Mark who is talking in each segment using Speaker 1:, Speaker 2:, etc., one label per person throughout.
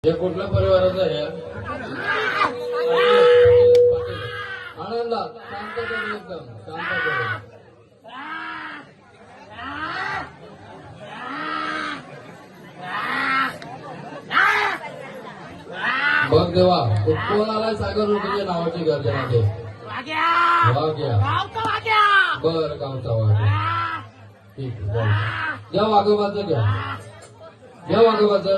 Speaker 1: हे कुठल्या परिवाराचं आहे? आनंदात शांततेने एकदम शांततेने. बघ देवा कोण आलाय सागर तुझ्या नावाची गर्जना दे. वाघ्या बर गावचा वाघ्या. ठीक घ्या वाघोबाचं घ्या वाघोबाचं.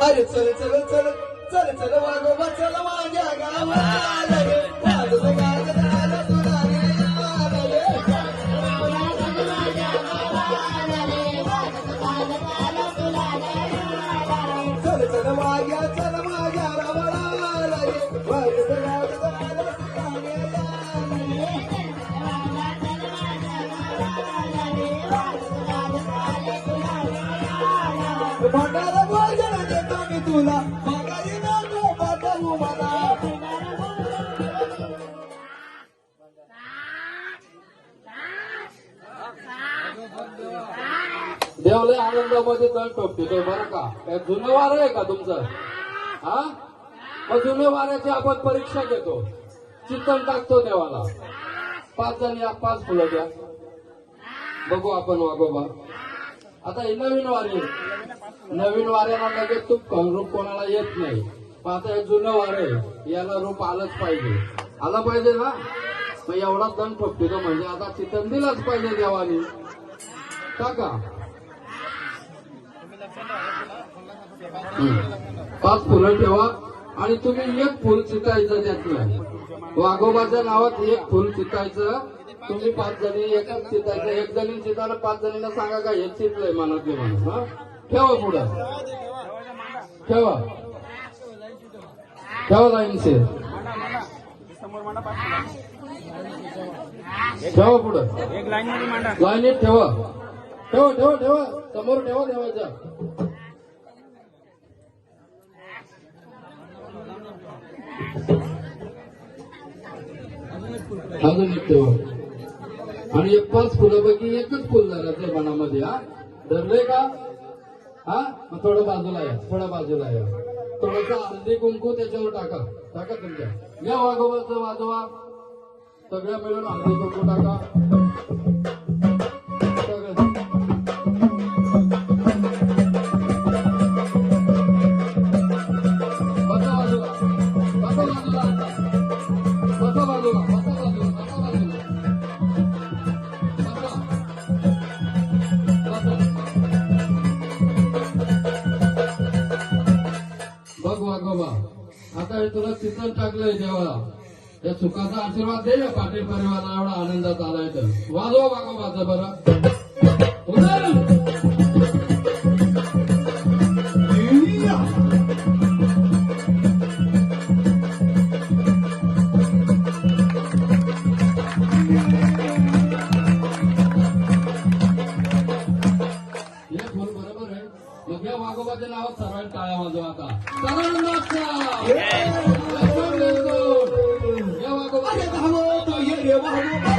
Speaker 2: अरे चल चल चल चल चल वाघोबा चल माझ्या गावाला रे वाघोबा गावाला तुला रे आला रे. चल चल वाघ्या चल माझ्या गावाला रे वाघोबा गावाला तुला रे भांडारा भोजन देतो मी तुला माघारी नको पाठवू मला.
Speaker 1: देवले आनंदामध्ये तण टोपते बरं का. काय जुनं वार आहे का तुमचं? हा मग जुने वाऱ्याची आपण परीक्षा घेतो. चित्तन टाकतो देवाला. 5 जण या 5 फुलं द्या बघू आपण वागोबा. आता हे नवीन वारी नवीन वाऱ्याला लगेच तूप रूप कोणाला येत नाही. पण आता हे जुनं वार आहे याला रूप आलंच पाहिजे. आला पाहिजे ना. मग एवढा दंड ठोकतो म्हणजे आता चितन दिलाच पाहिजे देवानी. टाका 5 फुलं ठेवा आणि तुम्ही 1 फुल चितायचं त्यातलं. वाघोबाच्या नावात 1 फुल चितायचं. तुम्ही 5 जणी एकच चितायचं. 1 जणी चिताला 5 जणींना सांगा का हे चितलंय मनातले म्हणून. हा ठेवा पुढं ठेवा लाईनचे ठेवा पुढं लाईनीत ठेवा समोर ठेवा देवाच्या. अजून एक ठेवा आणि 5 फुलापैकी 1च फुल धरायचंय मनामध्ये. हा धरलंय का? हा मग थोडं बाजूला या थोडंसं हळदी कुंकू त्याच्यावर टाका तुमच्या. या वाघोबाचं वाजवा सगळ्या मिळून हळदी कुंकू टाका. आता हे तुला चित्र टाकलंय देवाला. या सुखाचा आशीर्वाद दे. पाटील परिवाराला एवढा आनंदात आलाय तर वाजवा वाघोबाचं बरं. हे फुल बरोबर आहे. मग या वाघोबाच्या नावात सर्वांनी टाळ्या वाजवा. आता
Speaker 2: अरे धावो तो ये रे वाघोबा.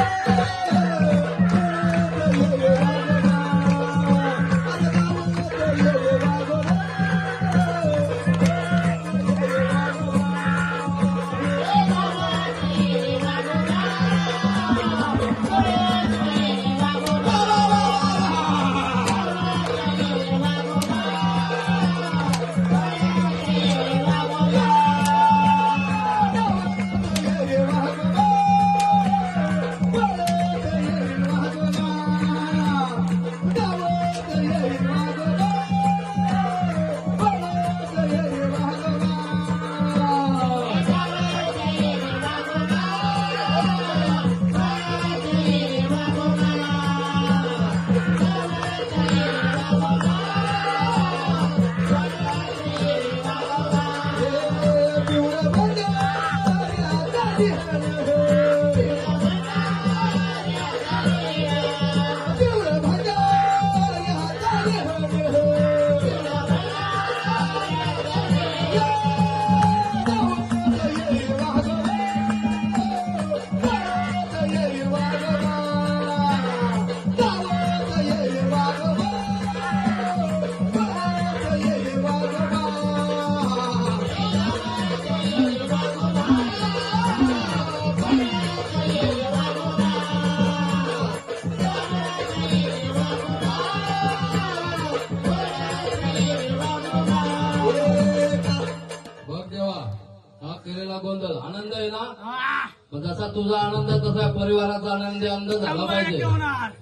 Speaker 1: जसा तुझा आनंद तसा परिवाराचा आनंद झाला पाहिजे.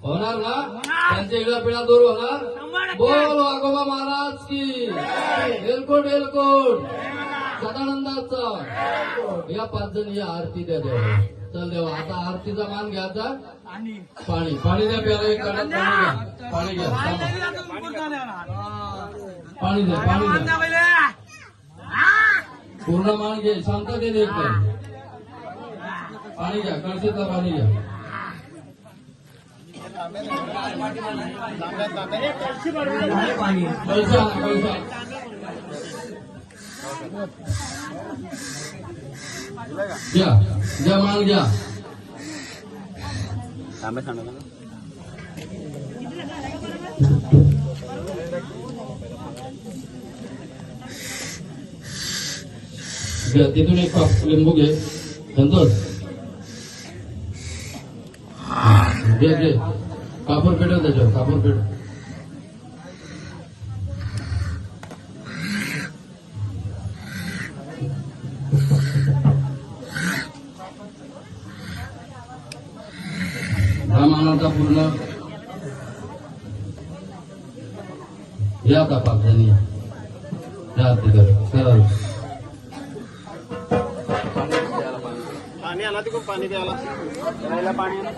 Speaker 1: होणार ना? त्यांच्या इडा पिढा दूर होणार. बोल वाघोबा महाराज की एलकोट एलकोट सदानंदाचा. या 5 जण या आरती द्या देवा. चल देवा आता आरतीचा मान घ्यायचा. पाणी पाणी द्या प्याला. एक कडक पाणी घ्या. पाणी घ्या पाणी द्या पाणी द्या. पूर्ण मान घे. शांततेने एक पाणी घ्या. कळशीचं पाणी घ्या. कळशा कळशा घ्या. घ्या मान घ्या. घ्या तिथून एक कप लिंबू घे. संतोष घे घे. कापूर पेटव त्याच्यावर. कापूर पेटव. हा मानाचा पूर्ण या का 5 जणी या आरती करा.
Speaker 3: पाणी आला तिकडून पाणी द्यायला प्यायला पाणी आलं.